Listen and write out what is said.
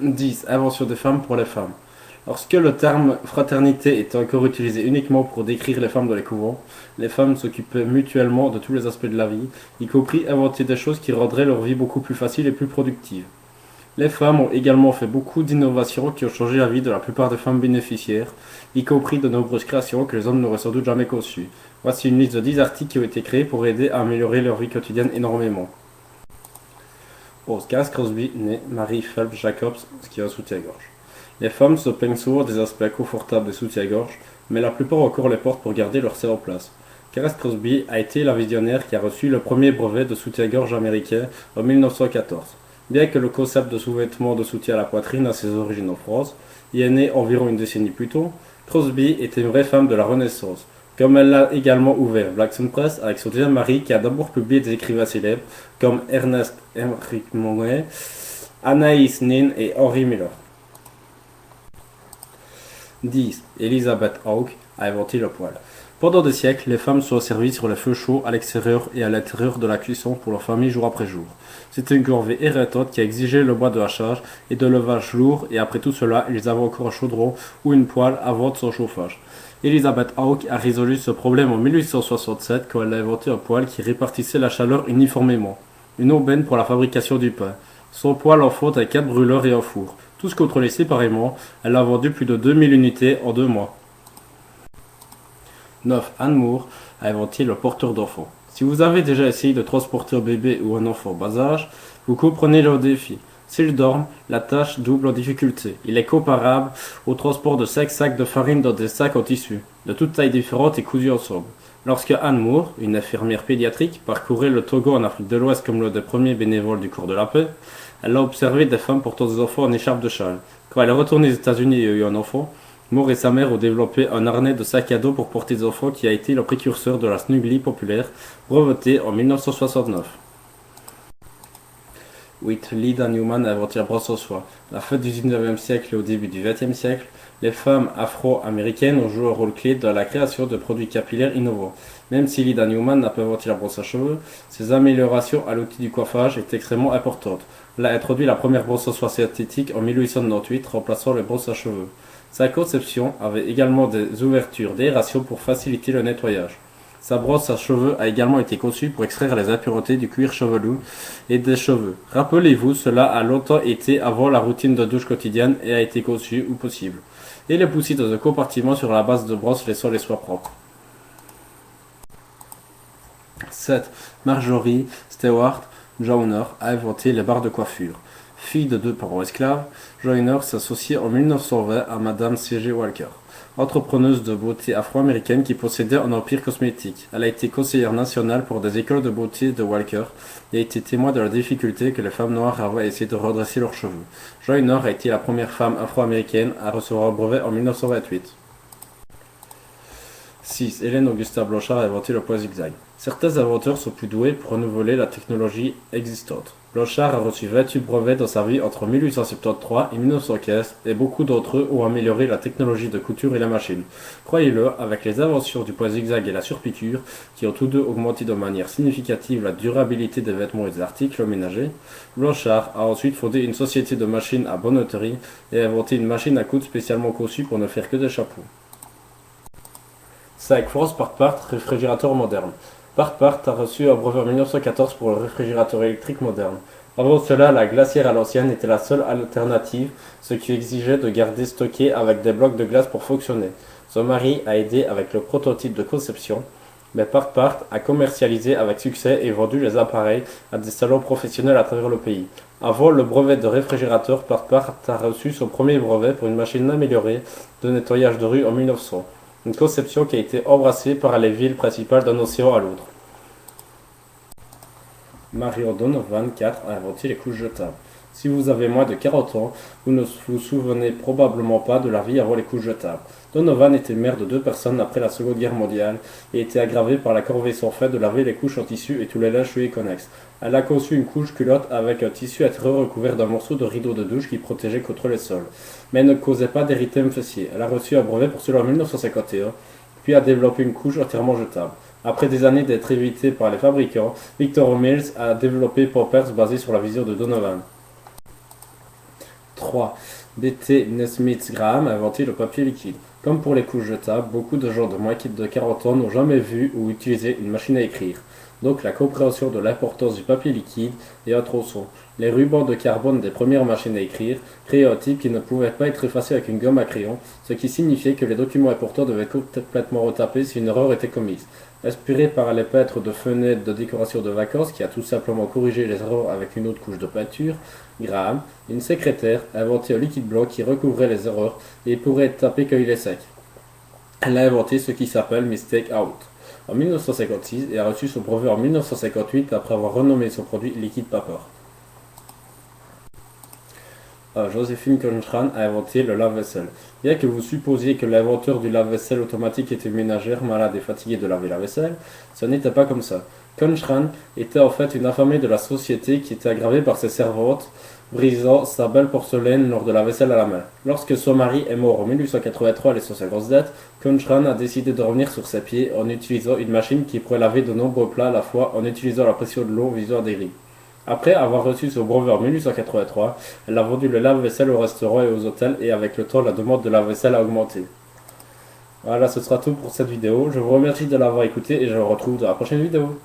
10. Invention des femmes pour les femmes. Lorsque le terme fraternité était encore utilisé uniquement pour décrire les femmes dans les couvents, les femmes s'occupaient mutuellement de tous les aspects de la vie, y compris inventer des choses qui rendraient leur vie beaucoup plus facile et plus productive. Les femmes ont également fait beaucoup d'innovations qui ont changé la vie de la plupart des femmes bénéficiaires, y compris de nombreuses créations que les hommes n'auraient sans doute jamais conçues. Voici une liste de 10 articles qui ont été créés pour aider à améliorer leur vie quotidienne énormément. 11. Cass Crosby, né Mary Phelps Jacobs, qui a un soutien-gorge. Les femmes se plaignent souvent des aspects confortables des soutiens-gorge, mais la plupart ont encore les portes pour garder leur sein en place. Cass Crosby a été la visionnaire qui a reçu le premier brevet de soutien-gorge américain en 1914. Bien que le concept de sous-vêtements de soutien à la poitrine a ses origines en France, il est né environ une décennie plus tôt, Crosby était une vraie femme de la Renaissance. Comme elle a également ouvert Blackstone Press avec son deuxième mari qui a d'abord publié des écrivains célèbres comme Ernest Hemingway, Anaïs Nin et Henry Miller. 10. Elizabeth Hawke a inventé le poêle. Pendant des siècles, les femmes sont servies sur les feux chauds à l'extérieur et à l'intérieur de la cuisson pour leur famille jour après jour. C'était une corvée éreintante qui exigeait le bois de hachage et de levage lourd, et après tout cela, ils avaient encore un chaudron ou une poêle avant de son chauffage. Elizabeth Hawke a résolu ce problème en 1867 quand elle a inventé un poêle qui répartissait la chaleur uniformément. Une aubaine pour la fabrication du pain. Son poêle en fonte avec 4 brûleurs et un four. Tous contrôlés séparément, elle a vendu plus de 2000 unités en 2 mois. 9. Anne Moore a inventé le porteur d'enfants. Si vous avez déjà essayé de transporter un bébé ou un enfant bas âge, vous comprenez le défi. S'ils dorment, la tâche double en difficulté. Il est comparable au transport de 5 sacs de farine dans des sacs en tissu, de toutes tailles différentes et cousus ensemble. Lorsque Anne Moore, une infirmière pédiatrique, parcourait le Togo en Afrique de l'Ouest comme l'un des premiers bénévoles du cours de la paix, elle a observé des femmes portant des enfants en écharpe de châle. Quand elle est retournée aux États-Unis et a eu un enfant, Moore et sa mère ont développé un harnais de sac à dos pour porter des enfants qui a été le précurseur de la Snuggly populaire, brevetée en 1969. 8. Lyda Newman a inventé la brosse en soie. À la fin du 19e siècle et au début du 20e siècle, les femmes afro-américaines ont joué un rôle clé dans la création de produits capillaires innovants. Même si Lyda Newman n'a pas inventé la brosse à cheveux, ses améliorations à l'outil du coiffage étaient extrêmement importantes. Elle a introduit la première brosse à soie synthétique en 1898, remplaçant les brosses à cheveux. Sa conception avait également des ouvertures d'aération pour faciliter le nettoyage. Sa brosse à cheveux a également été conçue pour extraire les impuretés du cuir chevelu et des cheveux. Rappelez-vous, cela a longtemps été avant la routine de douche quotidienne et a été conçu ou possible. Et les pousser dans un compartiment sur la base de brosse laissant les soies propres. 7. Marjorie Stewart Joyner a inventé les barres de coiffure. Fille de 2 parents esclaves, Joyner s'associe en 1920 à Madame C.G. Walker, entrepreneuse de beauté afro-américaine qui possédait un empire cosmétique. Elle a été conseillère nationale pour des écoles de beauté de Walker et a été témoin de la difficulté que les femmes noires avaient à essayer de redresser leurs cheveux. Joyner a été la première femme afro-américaine à recevoir un brevet en 1928. 6. Hélène Augusta Blanchard a inventé le point zigzag. Certains inventeurs sont plus doués pour renouveler la technologie existante. Blanchard a reçu 28 brevets dans sa vie entre 1873 et 1915 et beaucoup d'entre eux ont amélioré la technologie de couture et la machine. Croyez-le, avec les inventions du point zigzag et la surpiqûre, qui ont tous deux augmenté de manière significative la durabilité des vêtements et des articles ménagers, Blanchard a ensuite fondé une société de machines à bonneterie et a inventé une machine à coudre spécialement conçue pour ne faire que des chapeaux. 5. France Part-Part, réfrigérateur moderne. Part-Part a reçu un brevet en 1914 pour le réfrigérateur électrique moderne. Avant cela, la glacière à l'ancienne était la seule alternative, ce qui exigeait de garder stocké avec des blocs de glace pour fonctionner. Son mari a aidé avec le prototype de conception, mais Part-Part a commercialisé avec succès et vendu les appareils à des salons professionnels à travers le pays. Avant le brevet de réfrigérateur, Part-Part a reçu son premier brevet pour une machine améliorée de nettoyage de rue en 1900. Une conception qui a été embrassée par les villes principales d'un océan à l'autre. Marion Donovan, 4, a inventé les couches jetables. Si vous avez moins de 40 ans, vous ne vous souvenez probablement pas de la vie avant les couches jetables. Donovan était mère de 2 personnes après la Seconde Guerre mondiale et était aggravée par la corvée sans fin de laver les couches en tissu et tous les linges connexes. Elle a conçu une couche culotte avec un tissu intérieur recouvert d'un morceau de rideau de douche qui protégeait contre les sols, mais ne causait pas d'érythème fessier. Elle a reçu un brevet pour cela en 1951, puis a développé une couche entièrement jetable. Après des années d'être évitée par les fabricants, Victor Mills a développé Pampers basé sur la vision de Donovan. 3. B.T. Nesmith Graham a inventé le papier liquide. Comme pour les couches jetables, beaucoup de gens de moins de 40 ans n'ont jamais vu ou utilisé une machine à écrire. Donc la compréhension de l'importance du papier liquide est un tronçon. Les rubans de carbone des premières machines à écrire créaient un type qui ne pouvait pas être effacé avec une gomme à crayon, ce qui signifiait que les documents importants devaient être complètement retapés si une erreur était commise. Inspiré par les peintres de fenêtres de décoration de vacances qui a tout simplement corrigé les erreurs avec une autre couche de peinture, Graham, une secrétaire, a inventé un liquide blanc qui recouvrait les erreurs et pourrait être tapé quand il est sec. Elle a inventé ce qui s'appelle Mistake Out en 1956 et a reçu son brevet en 1958 après avoir renommé son produit Liquid Paper. Joséphine Cochran a inventé le lave-vaisselle. Bien que vous supposiez que l'inventeur du lave-vaisselle automatique était une ménagère malade et fatiguée de laver la vaisselle, ce n'était pas comme ça. Cochran était en fait une affamée de la société qui était aggravée par ses servantes brisant sa belle porcelaine lors de la vaisselle à la main. Lorsque son mari est mort en 1883 et laissant sa grosse dette, Cochran a décidé de revenir sur ses pieds en utilisant une machine qui pourrait laver de nombreux plats à la fois en utilisant la pression de l'eau visant des grilles. Après avoir reçu son brevet en 1883, elle a vendu le lave-vaisselle aux restaurants et aux hôtels et avec le temps, la demande de lave-vaisselle a augmenté. Voilà, ce sera tout pour cette vidéo. Je vous remercie de l'avoir écouté et je vous retrouve dans la prochaine vidéo.